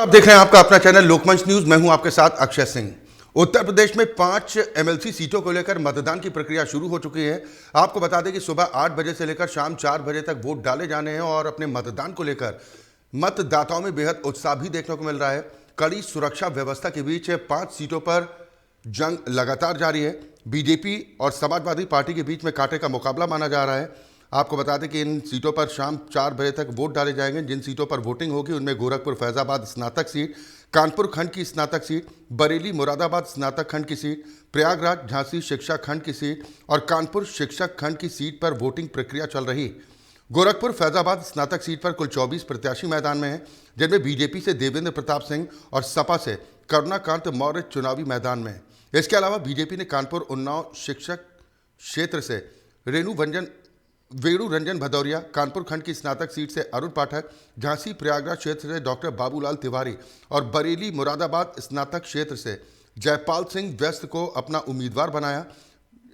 आप देख रहे हैं आपका अपना चैनल लोकमंच न्यूज। मैं हूं आपके साथ अक्षय सिंह। उत्तर प्रदेश में 5 एमएलसी सीटों को लेकर मतदान की प्रक्रिया शुरू हो चुकी है। आपको बता दें कि सुबह 8 बजे से लेकर शाम 4 बजे तक वोट डाले जाने हैं और अपने मतदान को लेकर मतदाताओं में बेहद उत्साह भी देखने को मिल रहा है। कड़ी सुरक्षा व्यवस्था के बीच 5 सीटों पर जंग लगातार जारी है। बीजेपी और समाजवादी पार्टी के बीच में कांटे का मुकाबला माना जा रहा है। आपको बता दें कि इन सीटों पर शाम 4 बजे तक वोट डाले जाएंगे। जिन सीटों पर वोटिंग होगी उनमें गोरखपुर फैजाबाद स्नातक सीट, कानपुर खंड की स्नातक सीट, बरेली मुरादाबाद स्नातक खंड की सीट, प्रयागराज झांसी शिक्षा खंड की सीट और कानपुर शिक्षक खंड की सीट पर वोटिंग प्रक्रिया चल रही। गोरखपुर फैजाबाद स्नातक सीट पर कुल 24 प्रत्याशी मैदान में हैं, जिनमें बीजेपी से देवेंद्र प्रताप सिंह और सपा से करुणाकांत मौर्य चुनावी मैदान में हैं। इसके अलावा बीजेपी ने कानपुर उन्नाव शिक्षक क्षेत्र से वेणु रंजन भदौरिया, कानपुर खंड की स्नातक सीट से अरुण पाठक, झांसी प्रयागराज क्षेत्र से डॉक्टर बाबूलाल तिवारी और बरेली मुरादाबाद स्नातक क्षेत्र से जयपाल सिंह व्यस्त को अपना उम्मीदवार बनाया।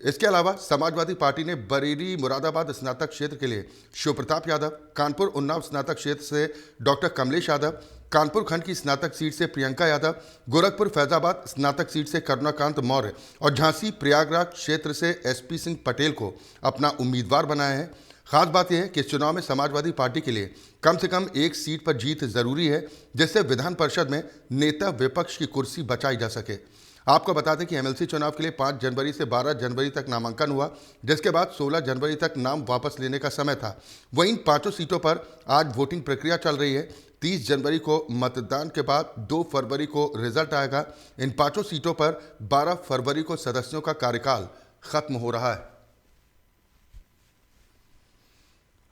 इसके अलावा समाजवादी पार्टी ने बरेली मुरादाबाद स्नातक क्षेत्र के लिए शिव प्रताप यादव, कानपुर उन्नाव स्नातक क्षेत्र से डॉक्टर कमलेश यादव, कानपुर खंड की स्नातक सीट से प्रियंका यादव, गोरखपुर फैजाबाद स्नातक सीट से करुणाकांत मौर्य और झांसी प्रयागराज क्षेत्र से एसपी सिंह पटेल को अपना उम्मीदवार बनाया है। खास बात यह है कि इस चुनाव में समाजवादी पार्टी के लिए कम से कम एक सीट पर जीत जरूरी है, जिससे विधान परिषद में नेता विपक्ष की कुर्सी बचाई जा सके। आपको बता दें कि एमएलसी चुनाव के लिए 5 जनवरी से 12 जनवरी तक नामांकन हुआ, जिसके बाद 16 जनवरी तक नाम वापस लेने का समय था। वहीं इन 5 सीटों पर आज वोटिंग प्रक्रिया चल रही है। 30 जनवरी को मतदान के बाद 2 फरवरी को रिजल्ट आएगा। इन 5 सीटों पर 12 फरवरी को सदस्यों का कार्यकाल खत्म हो रहा है।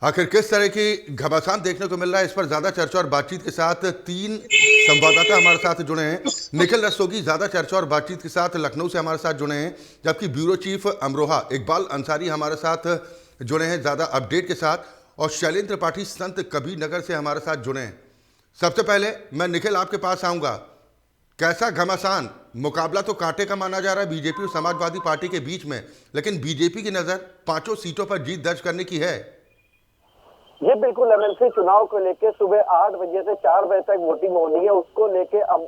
आखिर किस तरह की घमासान देखने को मिल रहा है, इस पर ज्यादा चर्चा और बातचीत के साथ 3 संवाददाता हमारे साथ जुड़े हैं। निखिल रस्तोगी ज्यादा चर्चा और बातचीत के साथ लखनऊ से हमारे साथ जुड़े हैं, जबकि ब्यूरो चीफ अमरोहा इकबाल अंसारी हमारे साथ जुड़े हैं ज्यादा अपडेट के साथ, और शैलेंद्र पाठी संत कबीर नगर से हमारे साथ जुड़े हैं। सबसे पहले मैं निखिल आपके पास आऊंगा। कैसा घमासान, मुकाबला तो कांटे का माना जा रहा है बीजेपी और समाजवादी पार्टी के बीच में, लेकिन बीजेपी की नजर 5 सीटों पर जीत दर्ज करने की है। ये बिल्कुल एमएलसी चुनाव को लेके सुबह 8 बजे से 4 बजे तक वोटिंग होनी है। उसको लेके अब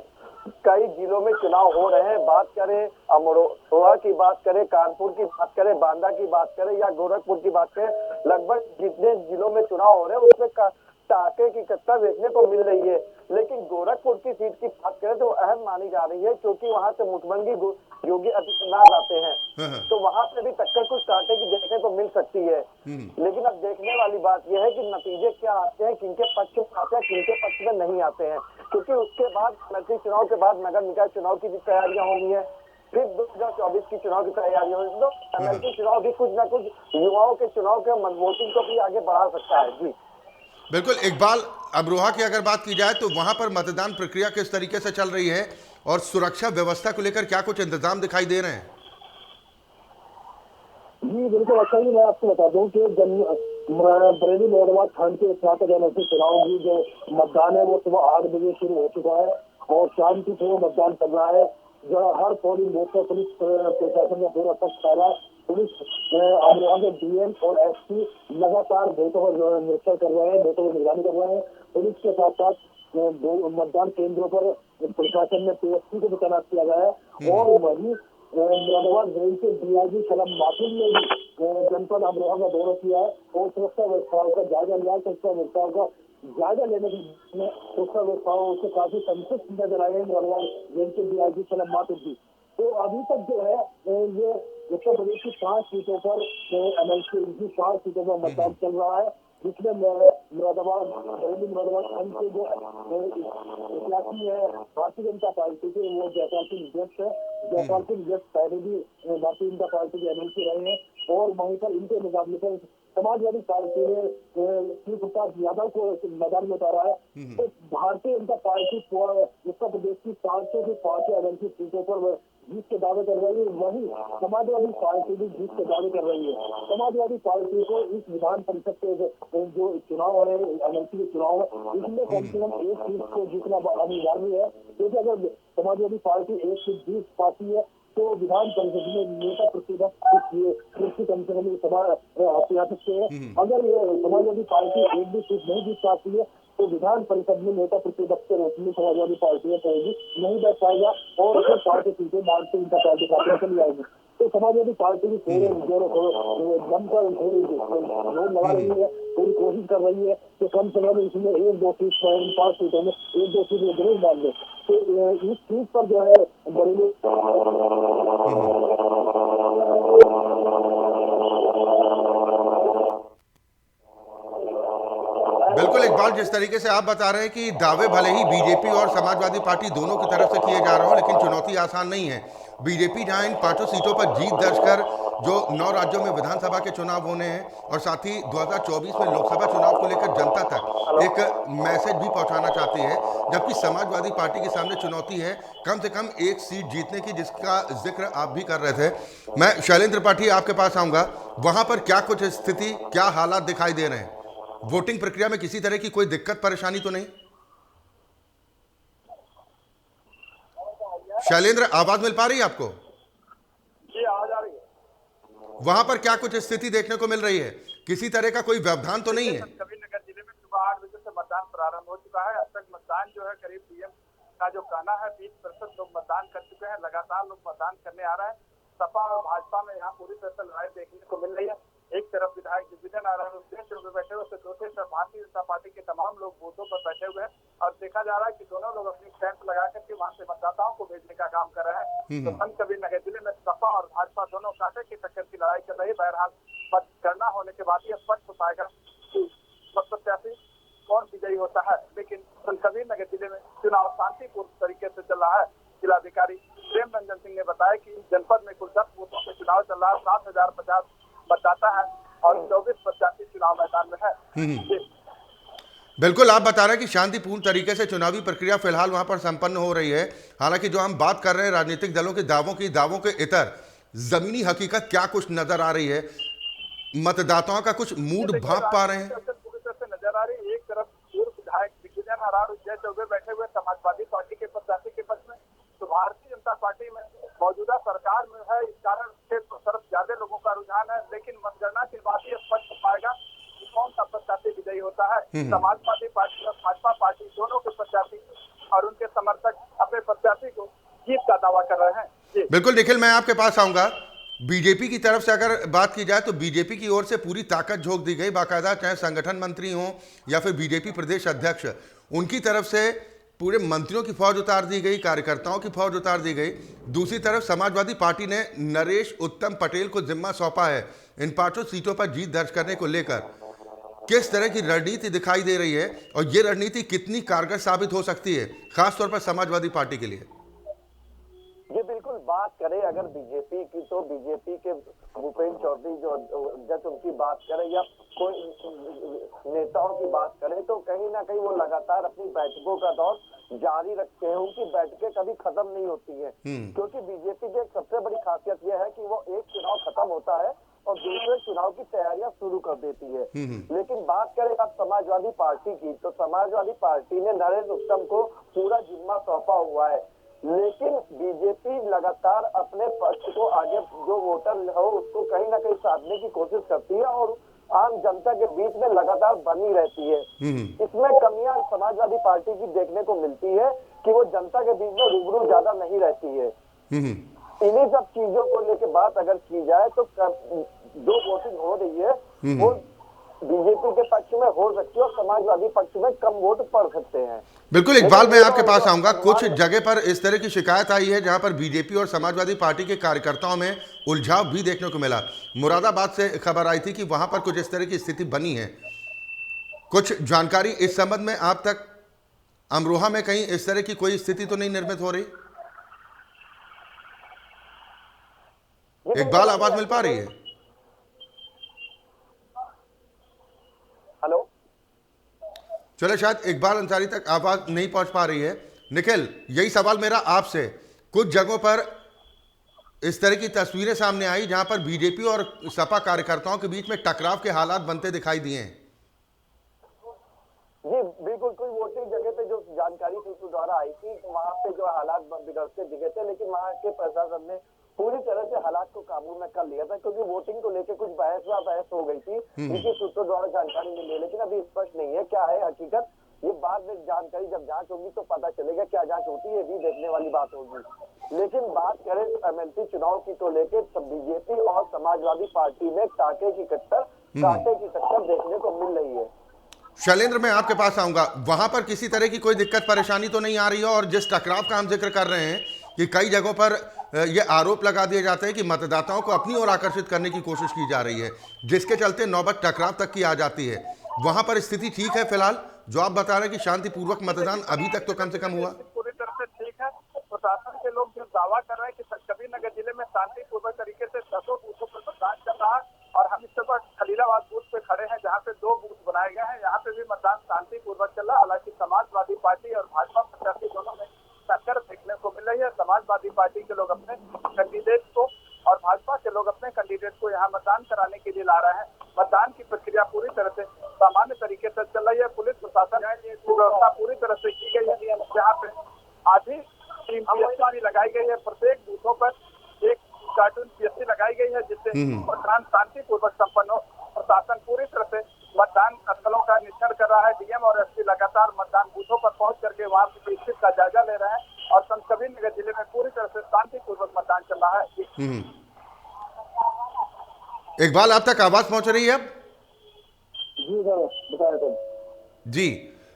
कई जिलों में चुनाव हो रहे हैं। बात करें अमरोहा की, बात करें कानपुर की, बात करें बांदा की, बात करें या गोरखपुर की बात करें, लगभग जितने जिलों में चुनाव हो रहे हैं उसमें टाके की कत्ता देखने को मिल रही है। लेकिन गोरखपुर की सीट की बात करें तो अहम मानी जा रही है, क्योंकि वहां से मुख्यमंत्री योगी आदित्यनाथ आते हैं, तो वहां पे भी टक्कर कुछ कांटे की देखने को मिल सकती है। लेकिन अब देखने वाली बात यह है कि नतीजे क्या आते हैं, किनके पक्ष में आते हैं, किनके पक्ष में नहीं आते हैं, क्योंकि उसके बाद एमएलसी चुनाव के बाद नगर निकाय चुनाव की भी तैयारियां होंगी है, फिर 2024 की चुनाव की तैयारी होगी। तो एमएलसी चुनाव भी कुछ न कुछ युवाओं के चुनाव के वोटिंग को भी आगे बढ़ा सकता है। जी बिल्कुल। इकबाल, अमरोहा की अगर बात की जाए तो वहां पर मतदान प्रक्रिया किस तरीके से चल रही है और सुरक्षा व्यवस्था को लेकर क्या कुछ इंतजाम दिखाई दे रहे हैं? जी बिल्कुल अच्छा ही, मैं आपको बता दूं कि बरेली मुरादाबाद खंड के स्नातक एमएलसी चुनाव की जो मतदान है वो सुबह 8 बजे शुरू हो चुका है और शाम की सुबह मतदान चल रहा है। जहाँ हर पोलिंग बूथ पर पुलिस प्रशासन का पूरा पक्ष कर रहा है। पुलिस अमरोहा के डीएम और एसपी लगातार वोटों का निरीक्षण कर रहे हैं, वोटों की निगरानी कर रहे हैं। पुलिस के साथ साथ मतदान केंद्रों पर प्रशासन ने पीएसपी को भी तैनात किया गया है। और वहीं मुरादाबाद रेंज के डीआईजी सलम मासूम ने भी जनपद अमरोहा का दौरा किया है और सुरक्षा व्यवस्थाओं का जायजा लिया। सुरक्षा व्यवस्थाओं का जायजा लेने के सुरक्षा व्यवस्थाओं से काफी संतुष्ट नजर आए हैं मुरादाबाद रेंज के डीआईजी सलम मासूम जी। तो अभी तक जो है ये उत्तर प्रदेश की 5 सीटों पर एमएलसी की 5 सीटों पर मतदान चल रहा है, जिसमें मुरादाबाद खंड के जो प्रत्याशी है भारतीय जनता पार्टी के, वो जयपाल सिंह व्यस्त है। जयपाल सिंह व्यस्त पहले भी भारतीय जनता पार्टी के एमएलसी रहे हैं और वहीं पर इनके मुकाबले पर समाजवादी पार्टी ने शिव प्रताप यादव को मैदान में उतारा है। तो भारतीय जनता पार्टी उत्तर प्रदेश की 500 की 5 एमएलसी सीटों पर जीत के दावे कर रही है, वहीं समाजवादी पार्टी भी जीत के दावे कर रही है। समाजवादी पार्टी को इस विधान परिषद के जो चुनाव है, एमएलसी के चुनाव है, इसमें कम से कम एक सीट को जीतना अनिवार्य है, क्योंकि अगर समाजवादी पार्टी एक सीट जीत पाती है तो विधान परिषद में नेता प्रतिपक्ष कम से कम सभा आ सकते हैं। अगर ये समाजवादी पार्टी एक भी सीट नहीं जीत पाती है तो विधान परिषद में नेता प्रतिपक्ष के रूप में समाजवादी पार्टी में कहेगी नहीं बैठ पाएगा और फिर पार्टी सीटें भारतीय जनता पार्टी खाते में चली आएगी। तो समाजवादी पार्टी भी थोड़े दमकर थोड़ी जोर लगा रही है, पूरी कोशिश कर रही है कि कम से कम इसमें 1-2 सीट 5 सीटों में 1-2 सीट जरूर डाल दे। तो इस सीट पर जो है बरेली बिल्कुल इकबाल, जिस तरीके से आप बता रहे हैं कि दावे भले ही बीजेपी और समाजवादी पार्टी दोनों की तरफ से किए जा रहे हो, लेकिन चुनौती आसान नहीं है। बीजेपी जहां इन 5 सीटों पर जीत दर्ज कर जो 9 राज्यों में विधानसभा के चुनाव होने हैं और साथ ही 2024 में लोकसभा चुनाव को लेकर जनता तक एक मैसेज भी पहुंचाना चाहती है, जबकि समाजवादी पार्टी के सामने चुनौती है कम से कम 1 सीट जीतने की, जिसका जिक्र आप भी कर रहे थे। मैं शैलेंद्र पाठी आपके पास आऊंगा, वहां पर क्या कुछ स्थिति, क्या हालात दिखाई दे रहे हैं? वोटिंग प्रक्रिया में किसी तरह की कोई दिक्कत परेशानी तो नहीं? शैलेंद्र, आवाज मिल पा रही है आपको? जी आवाज आ रही है। वहां पर क्या कुछ स्थिति देखने को मिल रही है? किसी तरह का कोई व्यवधान तो नहीं है? कबीरनगर जिले में सुबह 8 बजे से मतदान प्रारंभ हो चुका है। अब तक मतदान जो है करीब पीएम का जो कहना है 20% लोग मतदान कर चुके हैं। लगातार लोग मतदान करने आ रहे हैं। सपा और भाजपा में यहाँ पूरी तरह से लड़ाई देखने को मिल रही है। एक तरफ विधायक दिग्विजय नारायण उद्देश्य में बैठे हुए, दूसरी तरफ भारतीय जनता पार्टी के तमाम लोग बूथों पर बैठे हुए हैं और देखा जा रहा है कि दोनों लोग अपनी स्टैंप लगा करके वहां से मतदाताओं को भेजने का काम कर रहे हैं। तो संत कबीरनगर जिले में सपा और भाजपा दोनों कांटे की टक्कर की लड़ाई कर रही है। बहरहाल मतगणना होने के बाद यह स्पष्ट हो पाएगा कि प्रत्याशी कौन विजयी होता है। लेकिन संत कबीरनगर जिले में चुनाव शांतिपूर्ण तरीके से चल रहा है। जिलाधिकारी प्रेम रंजन सिंह ने बताया कि जनपद में कुल 10 बूथों पे चुनाव चल रहा है। 7050 मतदाता है और 24 प्रत्याशी चुनाव मैदान में है। बिल्कुल, आप बता रहे हैं कि शांतिपूर्ण तरीके से चुनावी प्रक्रिया फिलहाल वहां पर संपन्न हो रही है। हालांकि जो हम बात कर रहे हैं राजनीतिक दलों के दावों के इतर जमीनी हकीकत क्या कुछ नजर आ रही है? मतदाताओं का कुछ मूड भांप पा रहे हैं? पूरी तरह से नजर आ रही है। एक तरफ पूर्व विधायक दिग्विजय नारायण जय चौबे बैठे हुए समाजवादी पार्टी के प्रत्याशी के पक्ष में, तो भारतीय जनता पार्टी में मौजूदा सरकार में है, इस कारण से तरफ ज्यादा लोगों का रुझान है। लेकिन मतगणना के बाद ये स्पष्ट हो पाएगा कि कौन सा प्रत्याशी विजयी होता है। समाजवादी पार्टी और भाजपा पार्टी दोनों के प्रत्याशी और उनके समर्थक अपने प्रत्याशी को जीत का दावा कर रहे हैं। बिल्कुल निखिल, मैं आपके पास आऊंगा। बीजेपी की तरफ से अगर बात की जाए तो बीजेपी की ओर से पूरी ताकत झोंक दी गई, बाकायदा चाहे संगठन मंत्री हों या फिर बीजेपी प्रदेश अध्यक्ष, उनकी तरफ से पूरे मंत्रियों की फौज उतार दी गई, कार्यकर्ताओं की फौज उतार दी गई। दूसरी तरफ समाजवादी पार्टी ने नरेश उत्तम पटेल को जिम्मा सौंपा है इन 5 सीटों पर जीत दर्ज करने को लेकर। किस तरह की रणनीति दिखाई दे रही है और ये रणनीति कितनी कारगर साबित हो सकती है, खासतौर पर समाजवादी पार्टी के लिए? ये बिल्कुल बात करें अगर बीजेपी की, तो बीजेपी के भूपेंद्र चौधरी जो जब उनकी बात करें या कोई नेताओं की बात करें, तो कहीं ना कहीं वो लगातार अपनी बैठकों का दौर जारी रखते हैं। उनकी बैठकें कभी खत्म नहीं होती है, क्योंकि बीजेपी की एक सबसे बड़ी खासियत यह है कि वो एक चुनाव खत्म होता है और दूसरे चुनाव की तैयारियां शुरू कर देती है। लेकिन बात करें अब समाजवादी पार्टी की, तो समाजवादी पार्टी ने नरेंद्र उत्तम को पूरा जिम्मा सौंपा हुआ है। लेकिन बीजेपी लगातार अपने पक्ष को आगे, जो वोटर हो उसको कहीं ना कहीं साधने की कोशिश करती है और आम जनता के बीच में लगातार बनी रहती है। इसमें कमियां समाजवादी पार्टी की देखने को मिलती है कि वो जनता के बीच में रूबरू ज्यादा नहीं रहती है। इन्हीं सब चीजों को लेकर बात अगर की जाए तो जो वोटिंग हो रही है वो बीजेपी के पक्ष में हो सकती है और समाजवादी पक्ष में कम वोट पड़ सकते हैं। बिल्कुल इकबाल, मैं आपके पास आऊंगा। कुछ जगह पर इस तरह की शिकायत आई है जहां पर बीजेपी और समाजवादी पार्टी के कार्यकर्ताओं में उलझाव भी देखने को मिला। मुरादाबाद से खबर आई थी कि वहां पर कुछ इस तरह की स्थिति बनी है। कुछ जानकारी इस संबंध में आप तक? अमरोहा में कहीं इस तरह की कोई स्थिति तो नहीं निर्मित हो रही? इकबाल, आवाज मिल पा रही है? हेलो, चले, शायद इकबाल अंसारी तक आवाज नहीं पहुंच पा रही है। निखिल, यही सवाल मेरा आपसे। कुछ जगहों पर इस तरह की तस्वीरें सामने आई जहां पर बीजेपी और सपा कार्यकर्ताओं के बीच में टकराव के हालात बनते दिखाई दिए हैं। जी बिल्कुल, कोई वोटिंग जगह पे जो जानकारी सूत्रों द्वारा आई थी वहां पे जो हालात बिगड़ते दिखे थे, लेकिन वहां के प्रशासन ने पूरी तरह से हालात को काबू में कर लिया था, क्योंकि वोटिंग को लेकर कुछ बहस हो गई थी, जिसकी सूत्रों द्वारा जानकारी मिली है। लेकिन अभी स्पष्ट नहीं है क्या है हकीकत। ये बाद में जानकारी जब जांच होगी तो पता चलेगा, क्या जांच होती है ये भी देखने वाली बात होगी। लेकिन बात करें एमएलसी चुनाव की तो लेकर बीजेपी और समाजवादी पार्टी में कांटे की टक्कर देखने को मिल रही है। शैलेंद्र, मैं आपके पास आऊंगा, वहां पर किसी तरह की कोई दिक्कत परेशानी तो नहीं आ रही है? और जिस टकराव का हम जिक्र कर रहे हैं कि कई जगहों पर ये आरोप लगा दिए जाते हैं कि मतदाताओं को अपनी ओर आकर्षित करने की कोशिश की जा रही है, जिसके चलते नौबत टकराव तक की आ जाती है, वहां पर स्थिति ठीक है फिलहाल? जो आप बता रहे हैं कि शांतिपूर्वक मतदान अभी तक तो कम से कम हुआ। पूरी तरह से ठीक है। प्रशासन के लोग जो दावा कर रहे हैं कि कबीरनगर जिले में शांतिपूर्वक तरीके से 10 बूथों पर मतदान चल रहा है, और हम इस समय खलीलाबाद बूथ पे खड़े हैं जहाँ पे 2 बूथ बनाए गए हैं। यहाँ पे भी मतदान शांतिपूर्वक चल रहा है। हालांकि समाजवादी पार्टी और भाजपा प्रत्याशी दोनों में टक्कर देखने को मिल रही है। समाजवादी पार्टी के लोग अपने कैंडिडेट को और भाजपा के लोग अपने कैंडिडेट को यहाँ मतदान कराने के लिए ला रहे हैं। मतदान की प्रक्रिया पूरी तरह से सामान्य तरीके से चल रही है। पुलिस प्रशासन व्यवस्था पूरी तरह से की गई है। जहाँ पे आधी टीम पीएससी भी लगाई गई है। प्रत्येक बूथों पर एक कार्टून पीएससी लगाई गई है, जिससे मतदान शांतिपूर्वक संपन्न हो। प्रशासन पूरी तरह से मतदान स्थलों का निरीक्षण कर रहा है। डीएम और एसपी लगातार मतदान बूथों पर पहुंच करके वहां की स्थिति का जायजा ले रहे हैं, और संत कबीरनगर जिले में पूरी तरह से शांतिपूर्वक मतदान चल रहा है। इकबाल, आप तक आवाज पहुंच रही है अब? जी सर, बताया तो जी,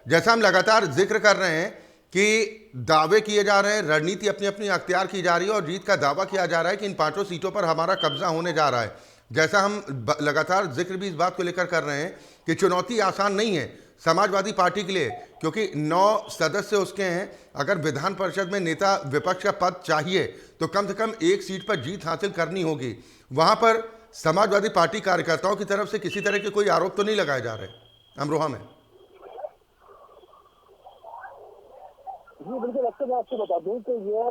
जैसा हम लगातार जिक्र कर रहे हैं कि दावे किए जा रहे हैं, रणनीति अपनी अपनी अख्तियार की जा रही है और जीत का दावा किया जा रहा है कि इन 5 सीटों पर हमारा कब्जा होने जा रहा है। जैसा हम लगातार जिक्र भी इस बात को लेकर कर रहे हैं कि चुनौती आसान नहीं है समाजवादी पार्टी के लिए, क्योंकि 9 सदस्य उसके हैं। अगर विधान परिषद में नेता विपक्ष का पद चाहिए तो कम से कम 1 सीट पर जीत हासिल करनी होगी। वहां पर समाजवादी पार्टी कार्यकर्ताओं की तरफ से किसी तरह के कोई आरोप तो नहीं लगाए जा रहे अमरोहा में? जी बिल्कुल। अक्सर मैं आपको बता दूं कि ये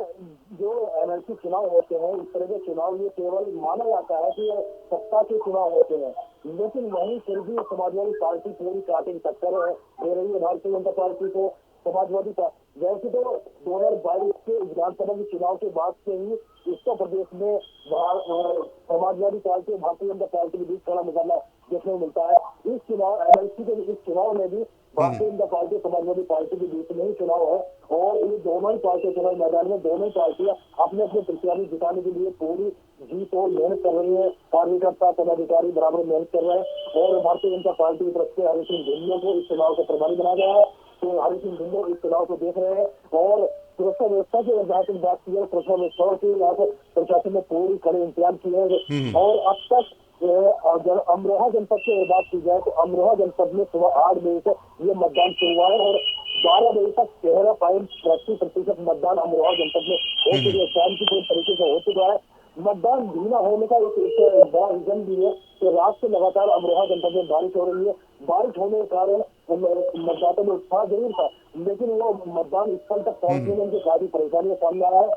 जो एमएलसी चुनाव होते हैं, इस तरह के चुनाव ये केवल माना जाता है कि ये सत्ता के चुनाव होते हैं, लेकिन वहीं फिर भी समाजवादी पार्टी पूरी कांटे की टक्कर दे रही है भारतीय जनता पार्टी को। समाजवादी वैसे तो 2022 के विधानसभा के चुनाव के बाद से ही उत्तर प्रदेश में समाजवादी पार्टी और भारतीय जनता पार्टी के बीच कड़ा मुकाबला देखने को मिलता है। इस चुनाव एमएलसी के इस चुनाव में भी भारतीय जनता पार्टी समाजवादी पार्टी के बीच में ही चुनाव है, और ये दोनों ही पार्टियां चुनाव मैदान में दोनों ही पार्टियां अपने अपने प्रत्याशी जिताने के लिए पूरी जीत और मेहनत कर रही है। कार्यकर्ता पदाधिकारी बराबर मेहनत कर रहे हैं, और भारतीय जनता पार्टी की तरफ से हरि सिंह ढिल्लों को इस चुनाव का प्रभारी बनाया गया है। तो हरि सिंह ढिल्लों इस चुनाव को देख रहे हैं, और सुरक्षा व्यवस्था की जहाँ तक बात की है, सुरक्षा व्यवस्था की यहाँ पर प्रशासन ने पूरी कड़े इंतजाम किए हैं। और अब तक अगर अमरोहा जनपद की बात की जाए तो अमरोहा जनपद में सुबह 8 बजे से ये मतदान शुरू हुआ है, और 12 बजे तक 13.30% मतदान अमरोहा जनपद में हो चुके हैं। शांतिपूर्ण तरीके से हो चुका है। मतदान धीमा होने का एक बड़ा रीजन भी है कि रात से लगातार अमरोहा जनपद में बारिश हो रही है। बारिश होने के कारण मतदाता में उत्साह जरूर था, लेकिन वो मतदान स्थल तक पहुंचने में उनके काफी परेशानियां सामने आया है।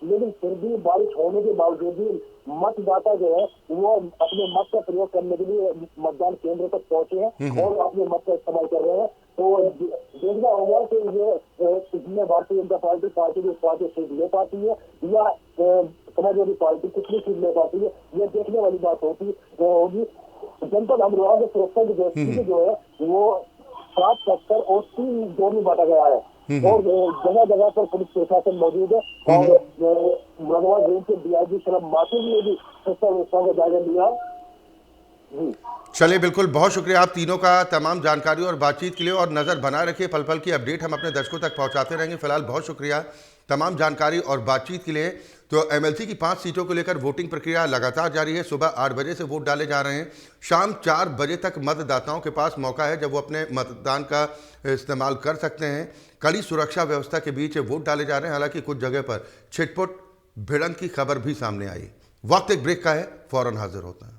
लेकिन फिर भी बारिश होने के बावजूद भी मतदाता जो है वो अपने मत का प्रयोग करने के लिए मतदान केंद्र तक पहुंचे हैं और अपने मत का इस्तेमाल कर रहे हैं। तो देखना होगा कि ये इसमें भारतीय जनता पार्टी की 5 सीट ले पाती है या समाजवादी पार्टी कितनी सीट ले पाती है, ये देखने वाली बात होगी। जनपद अमरोहा के सुरक्षा की दृष्टि जो है वो 7 सेक्टर और 3 जोन में बांटा गया है, और जगह जगह पर पुलिस प्रशासन मौजूद है, और मुरादाबाद रेंज के डीआईजी शरद माथुर ने भी सुरक्षा व्यवस्था का जायजा लिया है। चलिए, बिल्कुल, बहुत शुक्रिया आप तीनों का तमाम जानकारी और बातचीत के लिए, और नज़र बनाए रखिए, पल पल की अपडेट हम अपने दर्शकों तक पहुंचाते रहेंगे। फिलहाल बहुत शुक्रिया तमाम जानकारी और बातचीत के लिए। तो एमएलसी की 5 सीटों को लेकर वोटिंग प्रक्रिया लगातार जारी है। सुबह 8 बजे से वोट डाले जा रहे हैं। शाम 4 बजे तक मतदाताओं के पास मौका है जब वो अपने मतदान का इस्तेमाल कर सकते हैं। कड़ी सुरक्षा व्यवस्था के बीच वोट डाले जा रहे हैं। हालांकि कुछ जगह पर छिटपुट भिड़ंत की खबर भी सामने आई। वक्त एक ब्रेक का है, फौरन हाजिर होता है।